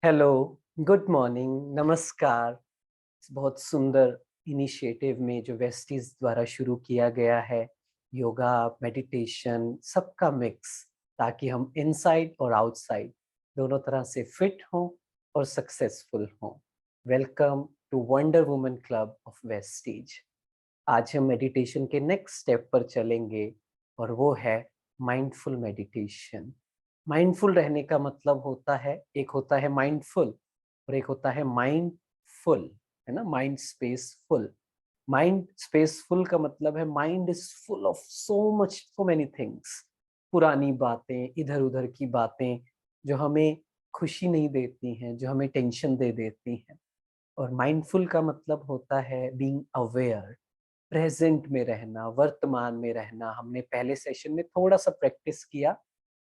Hello, good morning, नमस्कार। इस बहुत सुंदर इनिशिएटिव में जो वेस्टीज़ द्वारा शुरू किया गया है, योगा, मेडिटेशन सबका मिक्स ताकि हम इनसाइड और आउटसाइड दोनों तरह से फिट हों और सक्सेसफुल हों। Welcome to wonder woman club of Vestige. आज हम मेडिटेशन के नेक्स्ट स्टेप पर चलेंगे और वो है माइंडफुल मेडिटेशन। माइंडफुल रहने का मतलब होता है, एक होता है माइंडफुल और एक होता है माइंडफुल, है ना? Mind space full. Mind space full का मतलब है mind is full of so many things. पुरानी बातें, इधर उधर की बातें जो हमें खुशी नहीं देती हैं, जो हमें टेंशन दे देती हैं। और माइंडफुल का मतलब होता है बीइंग अवेयर, प्रेजेंट में रहना, वर्तमान में रहना। हमने पहले सेशन में थोड़ा सा प्रैक्टिस किया,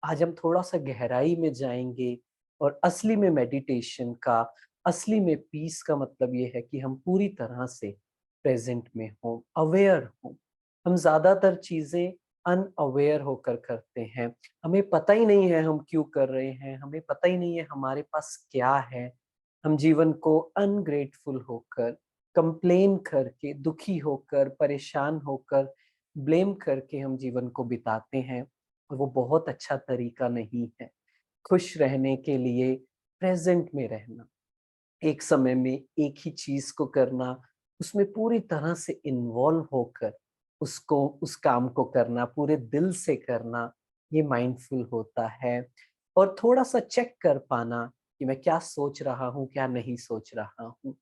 आज हम थोड़ा सा गहराई में जाएंगे। और असली में मेडिटेशन का, असली में पीस का मतलब ये है कि हम पूरी तरह से प्रेजेंट में हों, अवेयर हों। हम ज्यादातर चीजें अनअवेयर होकर करते हैं। हमें पता ही नहीं है हम क्यों कर रहे हैं, हमें पता ही नहीं है हमारे पास क्या है। हम जीवन को अनग्रेटफुल होकर, कंप्लेन करके, दुखी होकर, परेशान होकर, ब्लेम करके हम जीवन को बिताते हैं। और वो बहुत अच्छा तरीका नहीं है। खुश रहने के लिए प्रेजेंट में रहना, एक समय में एक ही चीज को करना, उसमें पूरी तरह से इन्वॉल्व होकर उसको, उस काम को करना, पूरे दिल से करना, ये माइंडफुल होता है। और थोड़ा सा चेक कर पाना कि मैं क्या सोच रहा हूँ, क्या नहीं सोच रहा हूँ।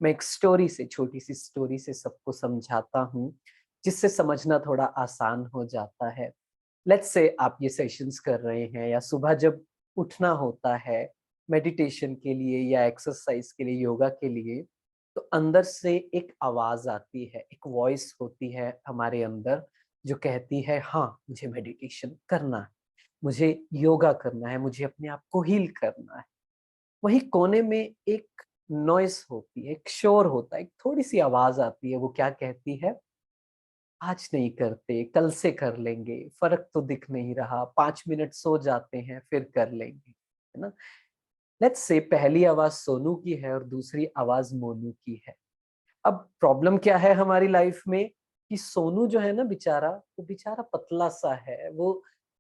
मैं एक स्टोरी से, छोटी सी स्टोरी से सबको समझाता हूँ, जिससे समझना थोड़ा आसान हो जाता है। लेट्स से आप ये सेशंस कर रहे हैं या सुबह जब उठना होता है मेडिटेशन के लिए या एक्सरसाइज के लिए, योगा के लिए, तो अंदर से एक आवाज आती है, एक वॉइस होती है हमारे अंदर जो कहती है हाँ, मुझे मेडिटेशन करना है, मुझे योगा करना है, मुझे अपने आप को हील करना है। वहीं कोने में एक नॉइस होती है, एक शोर होता है, एक थोड़ी सी आवाज आती है। वो क्या कहती है? आज नहीं करते, कल से कर लेंगे, फर्क तो दिख नहीं रहा, 5 मिनट सो जाते हैं फिर कर लेंगे, है ना? लेट्स से पहली आवाज सोनू की है और दूसरी आवाज मोनू की है। अब प्रॉब्लम क्या है हमारी लाइफ में कि सोनू जो है ना बेचारा, वो बेचारा पतला सा है, वो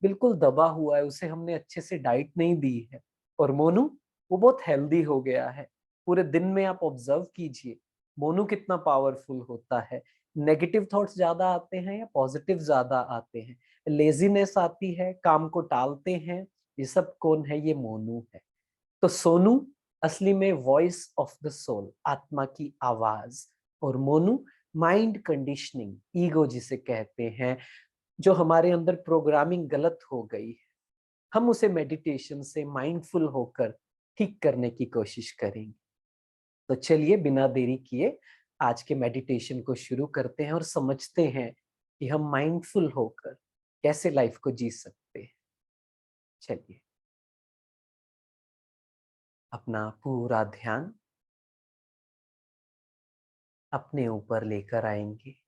बिल्कुल दबा हुआ है, उसे हमने अच्छे से डाइट नहीं दी है। और मोनू, वो बहुत हेल्दी हो गया है। पूरे दिन में आप ऑब्जर्व कीजिए, मोनू कितना पावरफुल होता है। नेगेटिव थॉट्स ज्यादा आते हैं या पॉजिटिव ज्यादा आते हैं? लेजीनेस आती है, काम को टालते हैं, ये सब कौन है? ये मोनू है। तो सोनू असली में वॉइस ऑफ द सोल, आत्मा की आवाज। और मोनू माइंड कंडीशनिंग, ईगो जिसे कहते हैं, जो हमारे अंदर प्रोग्रामिंग गलत हो गई है। हम उसे मेडिटेशन से माइंडफुल होकर ठीक करने की कोशिश करेंगे। तो चलिए बिना देरी किए आज के मेडिटेशन को शुरू करते हैं और समझते हैं कि हम माइंडफुल होकर कैसे लाइफ को जी सकते हैं। चलिए, अपना पूरा ध्यान अपने ऊपर लेकर आएंगे।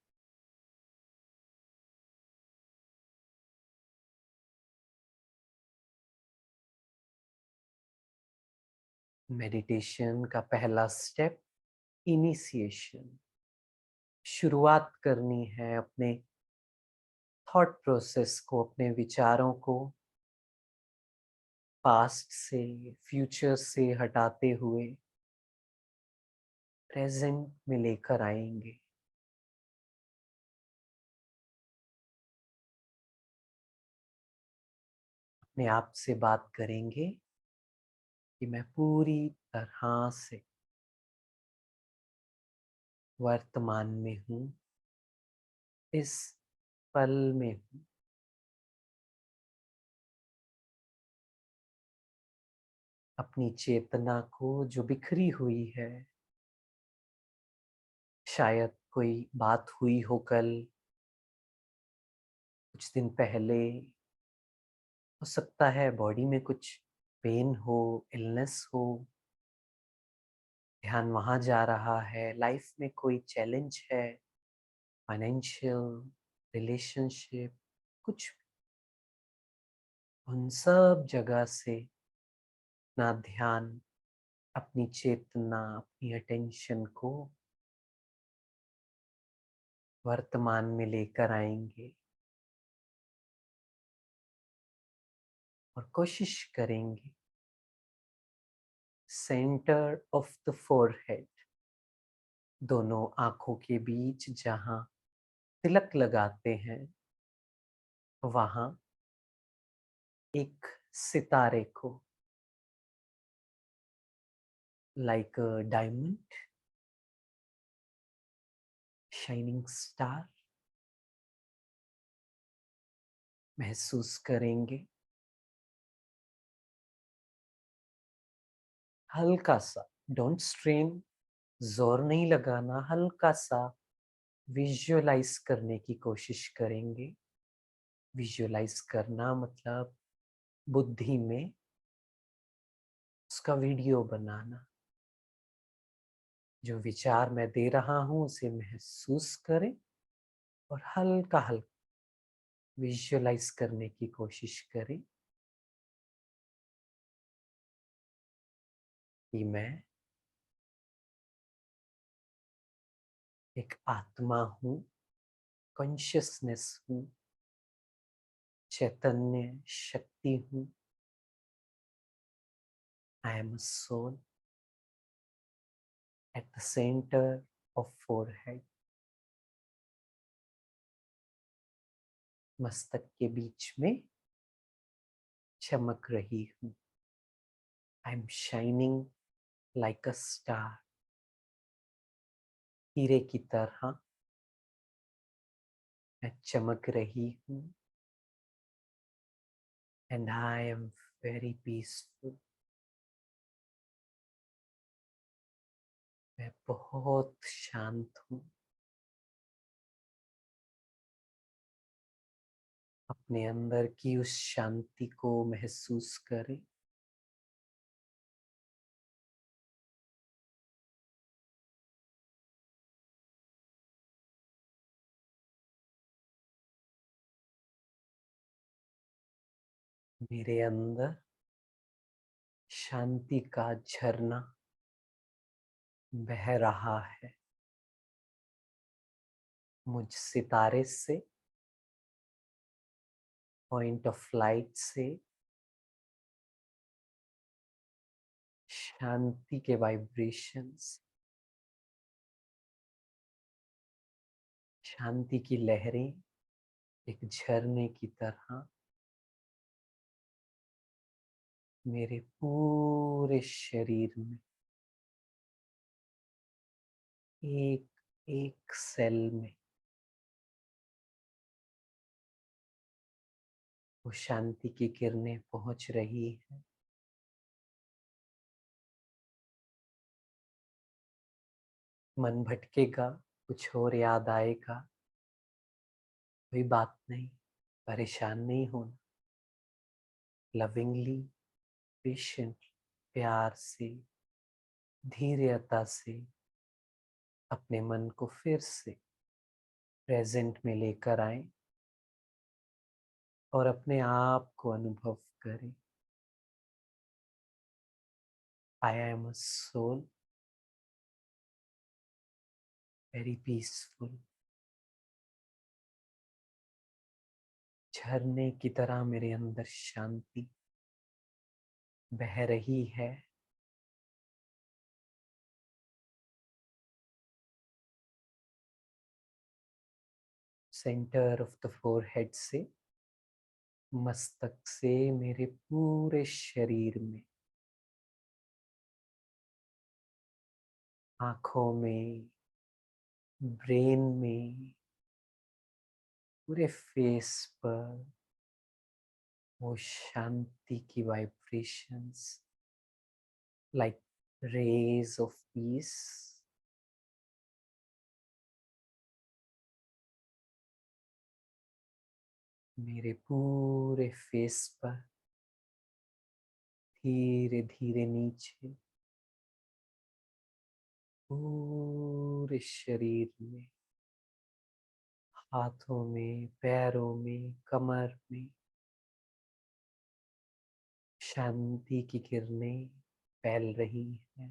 मेडिटेशन का पहला स्टेप, इनिशिएशन। शुरुआत करनी है अपने थॉट प्रोसेस को, अपने विचारों को पास्ट से, फ्यूचर से हटाते हुए प्रेजेंट में लेकर आएंगे। अपने आप से बात करेंगे कि मैं पूरी तरह से वर्तमान में हूँ, इस पल में हूँ। अपनी चेतना को जो बिखरी हुई है, शायद कोई बात हुई हो कल, कुछ दिन पहले, हो सकता है बॉडी में कुछ पेन हो, इलनेस हो, ध्यान वहां जा रहा है। लाइफ में कोई चैलेंज है, फाइनेंशियल, रिलेशनशिप, कुछ, उन सब जगह से अपना ध्यान अपनी चेतना, अपनी अटेंशन को वर्तमान में लेकर आएंगे और कोशिश करेंगे सेंटर ऑफ द फोरहेड, दोनों आंखों के बीच जहां तिलक लगाते हैं, वहां एक सितारे को, like a diamond, shining star, महसूस करेंगे। हल्का सा, डोंट स्ट्रेन, जोर नहीं लगाना, हल्का सा विजुअलाइज करने की कोशिश करेंगे। विजुअलाइज करना मतलब बुद्धि में उसका वीडियो बनाना। जो विचार मैं दे रहा हूं उसे महसूस करें और हल्का हल्का विजुअलाइज करने की कोशिश करें कि मैं एक आत्मा हूं, कॉन्शियसनेस हूं, चैतन्य शक्ति हूं। I am a soul at the centre of forehead. मस्तक के बीच में चमक रही हूँ। I am shining like a star. हीरे की तरह मैं चमक रही हूँ। And I am very peaceful. मैं बहुत शांत हूँ। अपने अंदर की उस शांति को महसूस करें। मेरे अंदर शांति का झरना बह रहा है। मुझ सितारे से, पॉइंट ऑफ लाइट से शांति के वाइब्रेशंस, शांति की लहरें एक झरने की तरह मेरे पूरे शरीर में, एक एक सेल में वो शांति की किरणें पहुंच रही है। मन भटकेगा, कुछ और याद आएगा, कोई बात नहीं, परेशान नहीं होना। लविंगली, पेशेंट, प्यार से, धीरता से अपने मन को फिर से प्रेजेंट में लेकर आए और अपने आप को अनुभव करें। I am a soul, very peaceful. झरने की तरह मेरे अंदर शांति बह रही है। सेंटर ऑफ द फोरहेड से, मस्तक से मेरे पूरे शरीर में, आंखों में, ब्रेन में, पूरे फेस पर वो शांति की vibrations, like rays of peace मेरे पूरे फेस पर धीरे धीरे नीचे पूरे शरीर में, हाथों में, पैरों में, कमर में शांति की किरणें फैल रही है।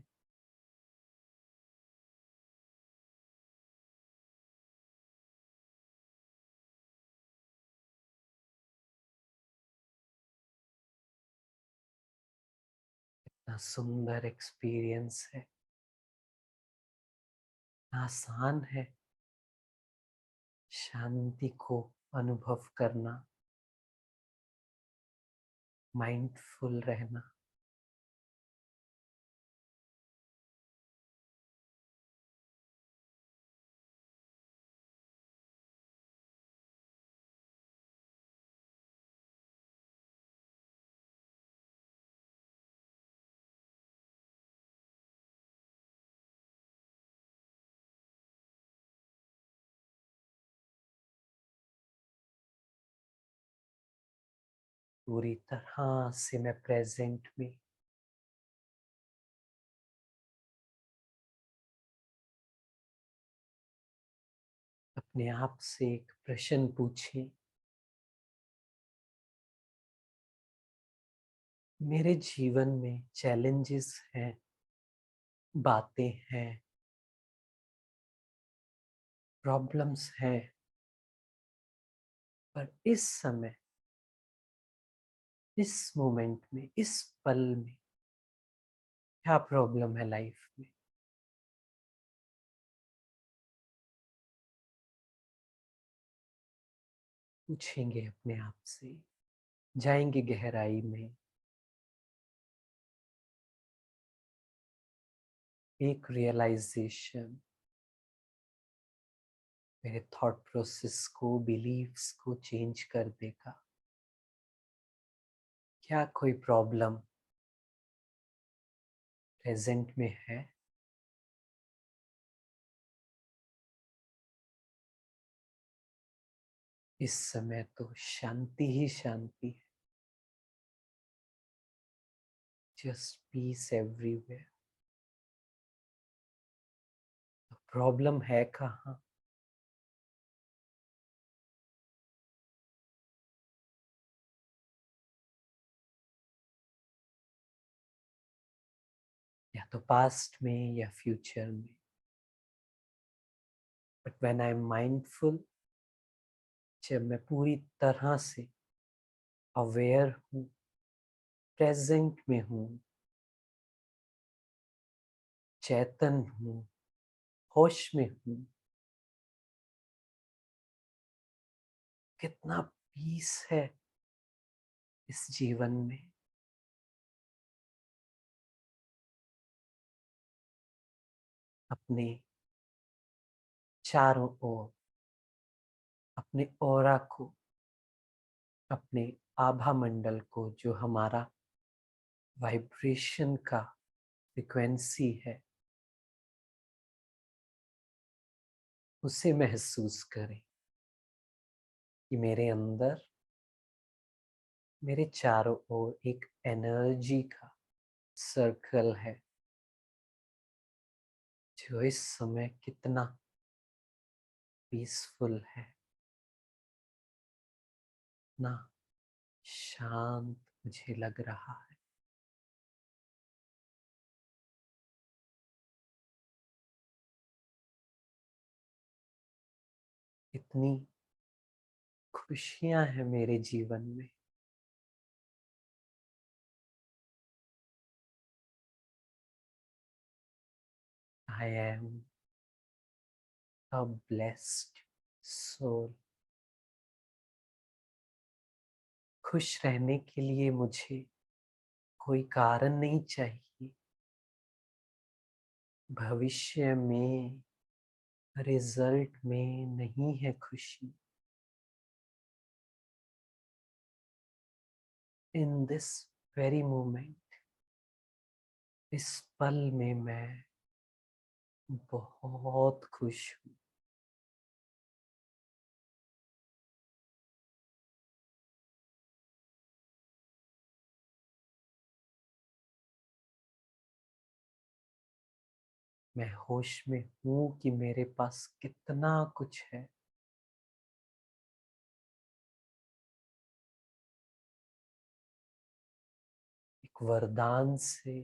इतना सुंदर एक्सपीरियंस है, आसान है शांति को अनुभव करना, माइंडफुल रहना। पूरी तरह से मैं प्रेजेंट में। अपने आप से एक प्रश्न पूछें, मेरे जीवन में चैलेंजेस हैं, बातें हैं, प्रॉब्लम्स हैं, पर इस समय, इस मोमेंट में, इस पल में क्या प्रॉब्लम है लाइफ में? पूछेंगे अपने आप से, जाएंगे गहराई में। एक रियलाइजेशन मेरे थॉट प्रोसेस को, बिलीव्स को चेंज कर देगा। क्या कोई प्रॉब्लम प्रेजेंट में है? इस समय तो शांति ही शांति है, जस्ट पीस एवरीवेयर। प्रॉब्लम है कहाँ? या तो पास्ट में या फ्यूचर में। But when I am mindful, जब मैं पूरी तरह से अवेयर हूँ, प्रेजेंट में हूँ, चेतन हूँ, होश में हूँ, कितना पीस है इस जीवन में। अपने चारों ओर, अपने ऑरा को, अपने आभा मंडल को, जो हमारा वाइब्रेशन का फ्रिक्वेंसी है, उसे महसूस करें कि मेरे अंदर, मेरे चारों ओर एक एनर्जी का सर्कल है, जो इस समय कितना पीसफुल है, ना शांत मुझे लग रहा है। इतनी खुशियां हैं मेरे जीवन में। I am a blessed soul. खुश रहने के लिए मुझे कोई कारण नहीं चाहिए। भविष्य में, रिजल्ट में नहीं है खुशी। इन दिस वेरी मोमेंट, इस पल में मैं बहुत खुश हूँ। मैं होश में हूँ कि मेरे पास कितना कुछ है। एक वरदान से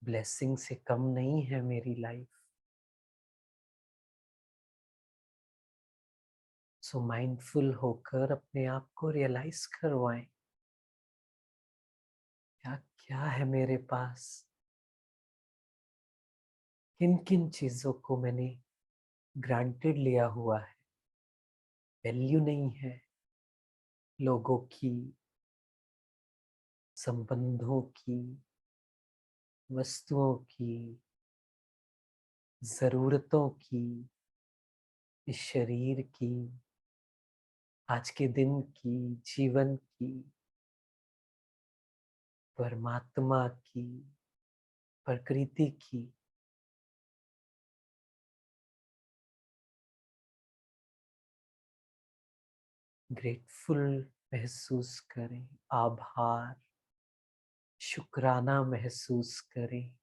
ब्लेसिंग से कम नहीं है मेरी लाइफ। सो माइंडफुल होकर अपने आप को रियलाइज करवाएं, क्या क्या है मेरे पास, किन किन चीजों को मैंने ग्रांटेड लिया हुआ है, वैल्यू नहीं है लोगों की, संबंधों की, वस्तुओं की, जरूरतों की, इस शरीर की, आज के दिन की, जीवन की, परमात्मा की, प्रकृति की। ग्रेटफुल महसूस करें, आभार, शुक्राना महसूस करें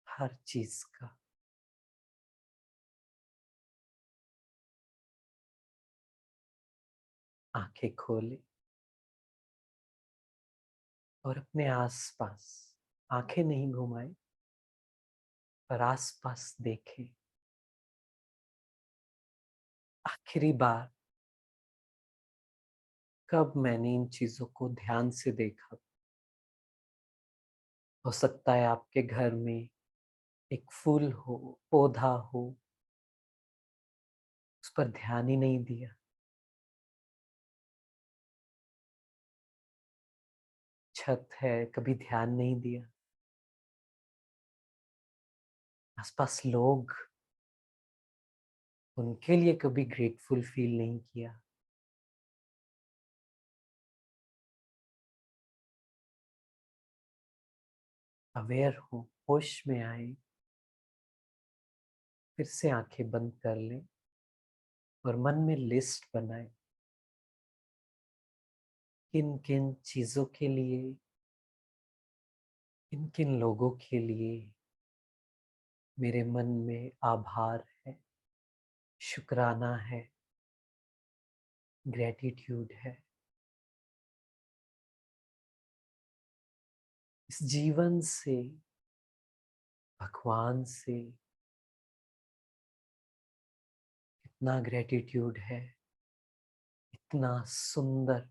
हर चीज का। आंखें खोले और अपने आसपास आंखें नहीं घुमाएं, पर आसपास देखें। आखिरी बार कब मैंने इन चीजों को ध्यान से देखा? हो सकता है आपके घर में एक फूल हो, पौधा हो, उस पर ध्यान ही नहीं दिया। छत है, कभी ध्यान नहीं दिया। आसपास लोग, उनके लिए कभी ग्रेटफुल फील नहीं किया। अवेयर हो, होश में आए, फिर से आंखें बंद कर लें और मन में लिस्ट बनाए, किन किन चीजों के लिए, किन किन लोगों के लिए मेरे मन में आभार है, शुक्राना है, ग्रेटिट्यूड है। इस जीवन से, भगवान से इतना ग्रेटिट्यूड है, इतना सुंदर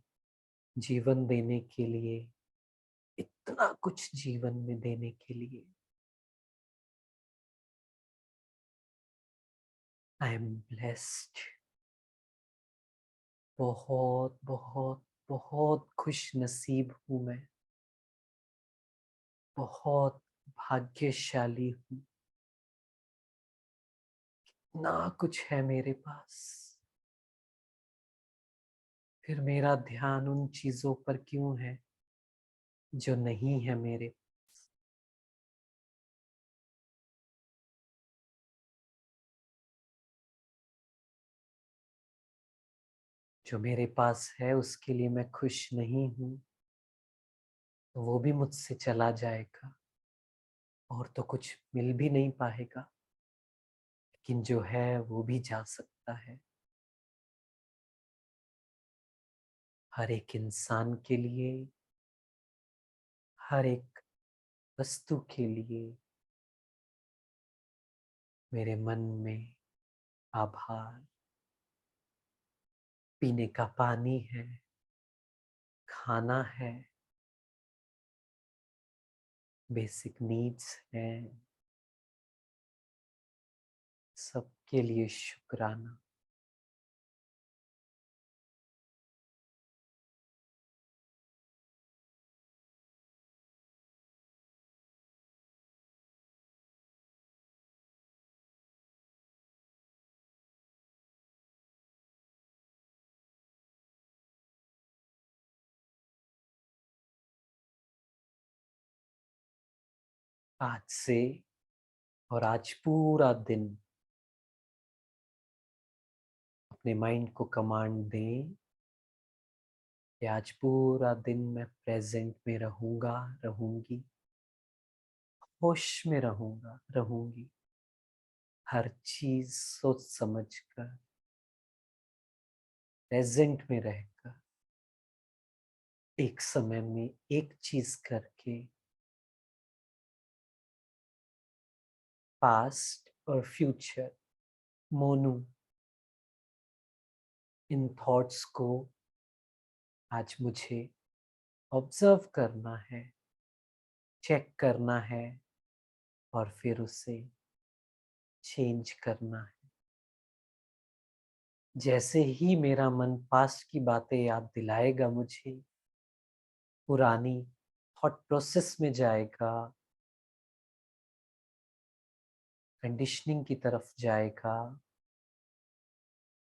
जीवन देने के लिए, इतना कुछ जीवन में देने के लिए। I am blessed. बहुत बहुत बहुत खुश नसीब हूं मैं, बहुत भाग्यशाली हूँ। ना कुछ है मेरे पास, फिर मेरा ध्यान उन चीजों पर क्यों है जो नहीं है मेरे। जो मेरे पास है उसके लिए मैं खुश नहीं हूं, तो वो भी मुझसे चला जाएगा और तो कुछ मिल भी नहीं पाएगा। लेकिन जो है वो भी जा सकता है। हर एक इंसान के लिए, हर एक वस्तु के लिए मेरे मन में आभार। पीने का पानी है, खाना है, बेसिक नीड्स हैं, सबके लिए शुक्राना। आज से और आज पूरा दिन अपने माइंड को कमांड दें कि आज पूरा दिन मैं प्रेजेंट में रहूंगा, रहूंगी, होश में रहूंगा, रहूंगी। हर चीज सोच समझ कर, प्रेजेंट में रहकर एक समय में एक चीज करके पास्ट और फ्यूचर, मोनू, इन थॉट्स को आज मुझे ऑब्जर्व करना है, चेक करना है और फिर उसे चेंज करना है। जैसे ही मेरा मन पास्ट की बातें याद दिलाएगा मुझे, पुरानी थॉट प्रोसेस में जाएगा, कंडीशनिंग की तरफ जाएगा,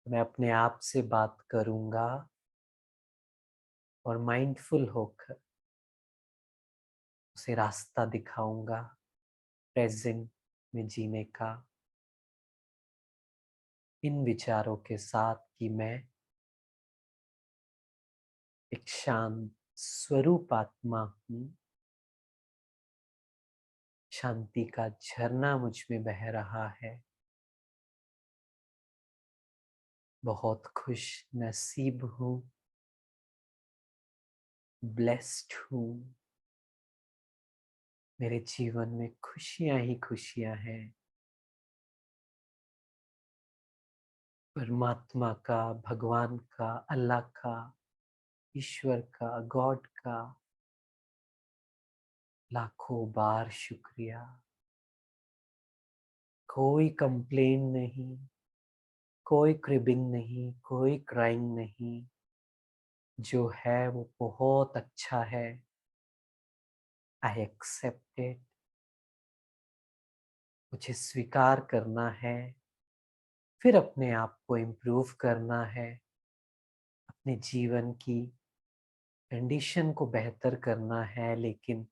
मैं अपने आप से बात करूंगा और माइंडफुल होकर उसे रास्ता दिखाऊंगा प्रेजेंट में जीने का, इन विचारों के साथ कि मैं एक शांत स्वरूप आत्मा हूँ, शांति का झरना मुझ में बह रहा है, बहुत खुश नसीब हूँ, ब्लेस्ड हूँ, मेरे जीवन में खुशियां ही खुशियां हैं। परमात्मा का, भगवान का, अल्लाह का, ईश्वर का, गॉड का लाखों बार शुक्रिया। कोई कंप्लेन नहीं, कोई क्रिबिंग नहीं, कोई क्राइंग नहीं, जो है वो बहुत अच्छा है। I accept it. मुझे स्वीकार करना है, फिर अपने आप को इम्प्रूव करना है, अपने जीवन की कंडीशन को बेहतर करना है, लेकिन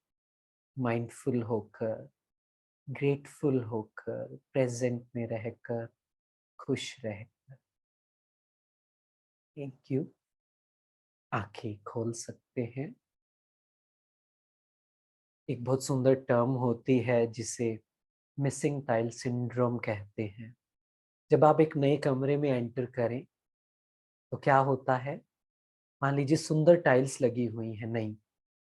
माइंडफुल होकर, ग्रेटफुल होकर, प्रेजेंट में रहकर, खुश रहकर। Thank you. आंखें खोल सकते हैं। एक बहुत सुंदर टर्म होती है जिसे मिसिंग टाइल सिंड्रोम कहते हैं। जब आप एक नए कमरे में एंटर करें तो क्या होता है, मान लीजिए सुंदर टाइल्स लगी हुई है नई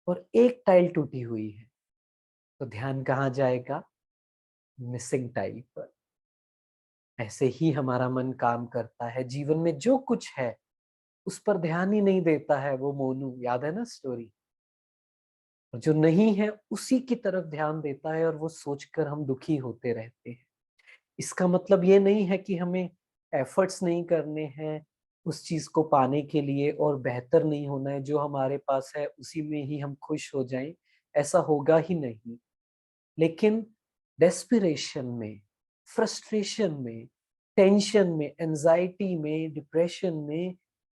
और एक टाइल टूटी हुई है, तो ध्यान कहाँ जाएगा? मिसिंग टाइल पर। ऐसे ही हमारा मन काम करता है, जीवन में जो कुछ है उस पर ध्यान ही नहीं देता है वो मोनू, याद है ना स्टोरी? और जो नहीं है उसी की तरफ ध्यान देता है और वो सोचकर हम दुखी होते रहते हैं। इसका मतलब ये नहीं है कि हमें एफर्ट्स नहीं करने हैं उस चीज को पाने के लिए और बेहतर नहीं होना है, जो हमारे पास है उसी में ही हम खुश हो जाएं, ऐसा होगा ही नहीं। लेकिन डेस्पिरेशन में, फ्रस्ट्रेशन में, टेंशन में, एंजाइटी में, डिप्रेशन में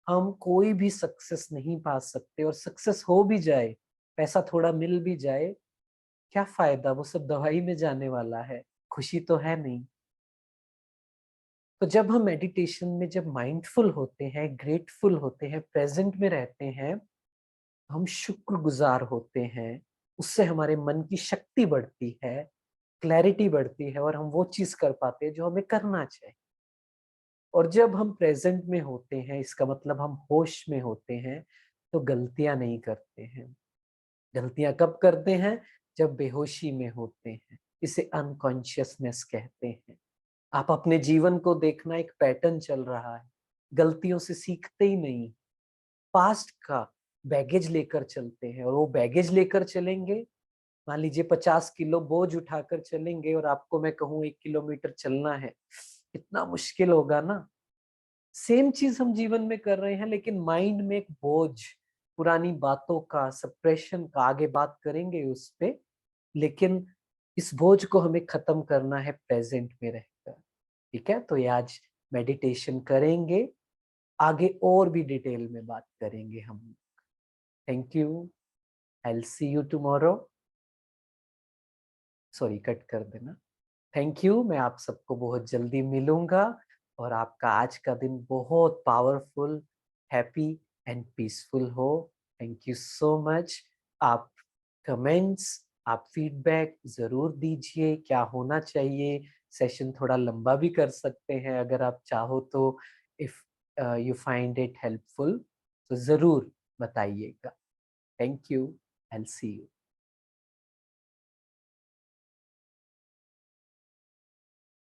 हम कोई भी सक्सेस नहीं पा सकते। और सक्सेस हो भी जाए, पैसा थोड़ा मिल भी जाए, क्या फायदा? वो सब दवाई में जाने वाला है, खुशी तो है नहीं। तो जब हम मेडिटेशन में जब माइंडफुल होते हैं, ग्रेटफुल होते हैं, प्रेजेंट में रहते हैं, हम शुक्रगुजार होते हैं, उससे हमारे मन की शक्ति बढ़ती है, क्लैरिटी बढ़ती है और हम वो चीज कर पाते हैं जो हमें करना चाहिए। और जब हम प्रेजेंट में होते हैं, इसका मतलब हम होश में होते हैं, तो गलतियां नहीं करते हैं। गलतियां कब करते हैं? जब बेहोशी में होते हैं। इसे अनकॉन्शियसनेस कहते हैं। आप अपने जीवन को देखना, एक पैटर्न चल रहा है, गलतियों से सीखते ही नहीं, पास्ट का बैगेज लेकर चलते हैं। और वो बैगेज लेकर चलेंगे, मान लीजिए 50 किलो बोझ उठाकर चलेंगे और आपको मैं कहूँ 1 किलोमीटर चलना है, इतना मुश्किल होगा ना। सेम चीज हम जीवन में कर रहे हैं, लेकिन माइंड में एक बोझ, पुरानी बातों का, सप्रेशन का, आगे बात करेंगे उस पे। लेकिन इस बोझ को हमें खत्म करना है प्रेजेंट में रहकर। ठीक है, तो ये आज मेडिटेशन करेंगे, आगे और भी डिटेल में बात करेंगे हम। Thank you. I will see you tomorrow. Sorry, cut कर देना। Thank you. मैं आप सबको बहुत जल्दी मिलूंगा और आपका आज का दिन बहुत पावरफुल, हैप्पी एंड पीसफुल हो। Thank you so much. आप कमेंट्स, आप फीडबैक जरूर दीजिए, क्या होना चाहिए। सेशन थोड़ा लंबा भी कर सकते हैं अगर आप चाहो तो। If you find it helpful तो जरूर बताइएगा। Thank you and see you.